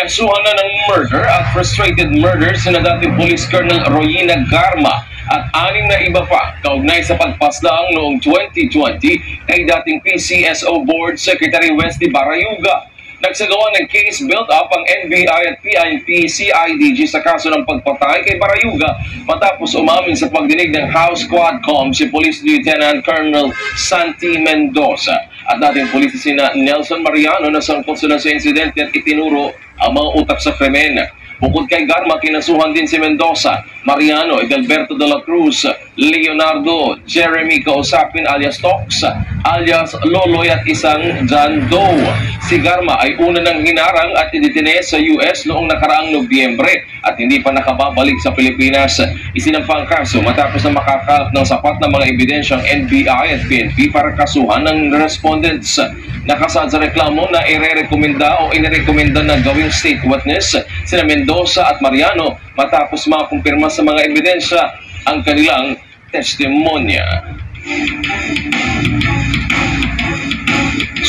Kinasuhan na ng murder at frustrated murder sina dating Police Colonel Royina Garma at 6 na iba pa kaugnay sa pagpaslang noong 2020 kay dating PCSO Board Secretary Wesley Barayuga. Nagsagawa ng case build-up ang NBI at PIP-CIDG sa kaso ng pagpatay kay Barayuga matapos umamin sa pagdinig ng House Quadcom si Police Lieutenant Colonel Santi Mendoza at dating pulis sina Nelson Mariano na sangkot sila sa insidente at itinuro ang mga utak sa krimen. Bukod kay Garma, kinasuhan din si Mendoza, Mariano, Edelberto de la Cruz, Leonardo, Jeremy Kausapin alias Tox, alias Loloy at isang John Doe. Si Garma ay una ng hinarang at idetine sa US noong nakaraang Nobyembre at hindi pa nakababalik sa Pilipinas. Isinampa ang kaso matapos na makakalap ng sapat na mga ebidensyang NBI at PNP para kasuhan ng respondents. Nakasad sa reklamo na ire-rekomenda o inirekomenda na gawing state witness sina Mendoza at Mariano matapos makumpirma sa mga ebidensya ang kanilang testimonya.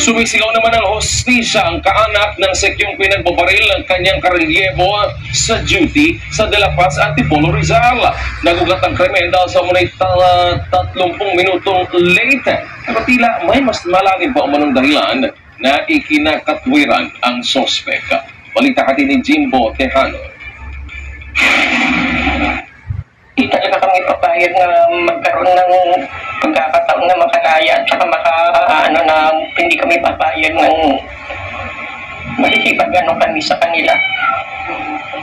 Sumisigaw naman ng hostisya ang kaanak ng sekyong pinagbabaril ng kanyang karelyebo sa duty sa De La Paz, Antipolo, Rizal. Nagugat ang krimen dahil sa munay 30 minutong late. Pero tila may mas malalim pa umanong dahilan na ikinakatwiran ang sospek. Balita ka ni Jimbo Tejano. Di talaga kami papayag na magkaroon ng pagkakataon na makalaya at saka na hindi kami papayag ng makikipag-ano kami sa kanila.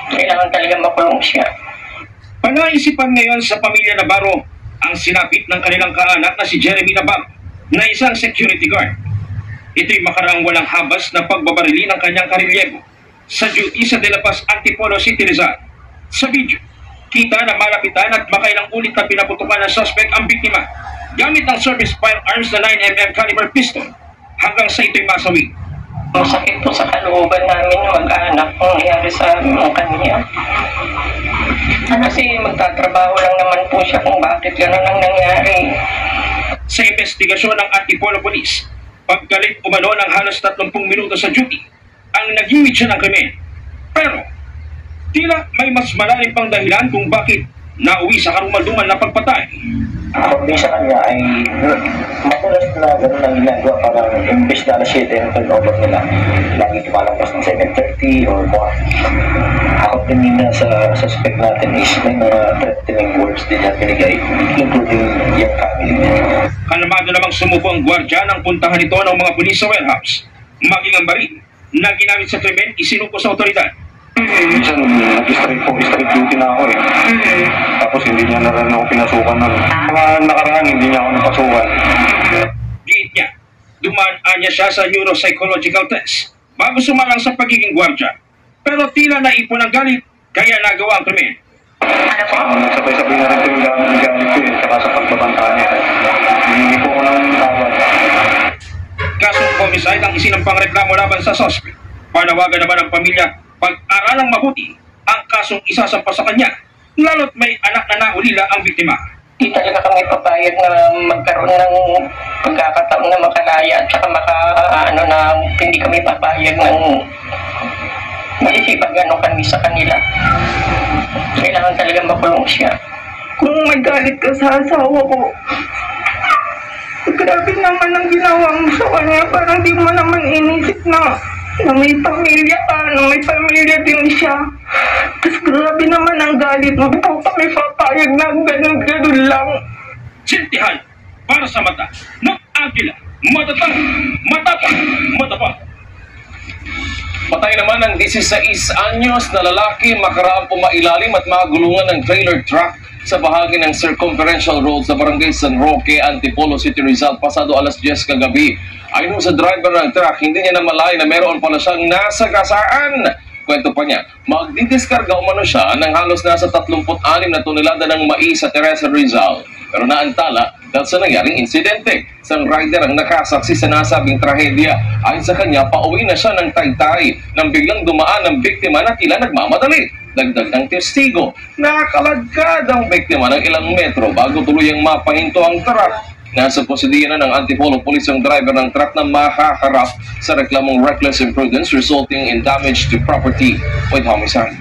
Kailangan talaga makulong siya. Panaisipan ngayon sa pamilya Navarro ang sinapit ng kanilang kaanak na si Jeremy Navarro na isang security guard. Ito'y makaraang walang habas na pagbabarili ng kanyang karelyebo sa duty sa De La Paz, Antipolo City, Rizal. Sa video, kita na malapitan at makailang ulit na pinaputukan ng suspect ang biktima gamit ang service firearms na 9mm caliber pistol hanggang sa ito'y masawi. Masakit po sa kalooban namin yung mag-anak kung nangyari sa kanya. Kasi magtatrabaho lang naman po siya kung bakit gano'n ang nangyari. Sa investigasyon ng Antipolo Police, pagkalit umano ng halos 30 minuto sa duty, ang naging mitya ng krimen. Pero, tila may mas malalim pang dahilan kung bakit nauwi sa karumal-dumal na pagpatay. Pagdating sa kanya ay madalas na gano'n ang ginagawa para imbes na alas 7 ang turnover nila. Lagi tumalampas ng 7:30 or more. Ako din na sa suspect natin is may mga threatening words din na binigay, including yung family niya. Alamado namang sumuko ang gwardya ng puntahan nito ng mga pulis sa warehouse. Maging ang baril na ginamit sa krimen isinuko sa otoridad. Minsan, nag-straight duty na ako eh. Tapos hindi niya na rin ako pinasukan nun. Mga nakaraan, hindi niya ako napasukan. Giit niya, dumaan niya siya sa neuropsychological test bago sumalang sa pagiging gwardya. Pero tila naipon ang galit, kaya nagawa ang krimen. Sabay-sabay na rin ito yung galit ko eh, saka sa pagbabanta niya. Hindi po ko nang tawad. Kasong homicide ang isinampang reklamo laban sa suspect. Panawagan naman ang pamilya pag-aralang mabuti ang kasong isasampa sa kanya, lalo't may anak na naulila ang biktima. Di talaga kami papayag na magkaroon ng pagkakataon na makalaya at saka na hindi kami papayag ng makikipag-ano kami sa kanila. Kailangan talaga makulong siya. Kung magalit ka sa asawa ko, grabe naman ang ginawa mo sa kanya. Parang di mo naman inisip na may pamilya ka, na may pamilya din siya. Tapos grabe naman ang galit mo. Kung kami papayag na ganun lang. Sintihan para sa mata ng agila, matatang, matapang. Patay naman ang 16 anyos na lalaki makaraang pumailalim at magulungan ng trailer truck sa bahagi ng circumferential road sa barangay San Roque, Antipolo City, Rizal pasado alas 10 kagabi. Ayon sa driver ng truck, hindi niya namalay na meron pala siyang nasagasaan. Kwento pa niya, magdidiskarga umano siya ng halos nasa 36 na tonelada ng mais sa Teresa, Rizal. Pero naantala dahil sa nangyaring insidente. Isang rider ang nakasaksi sa nasabing trahedya. Ayon sa kanya, pauwi na siya ng Taytay nang biglang dumaan ang biktima na tila nagmamadali. Dagdag ng testigo, nakakalagkad ang biktima ng ilang metro bago tuluyang mapahinto ang truck. Nasa posisiyon na ng Antipolo Police ang driver ng truck na makaharap sa reklamong reckless imprudence resulting in damage to property with homicide.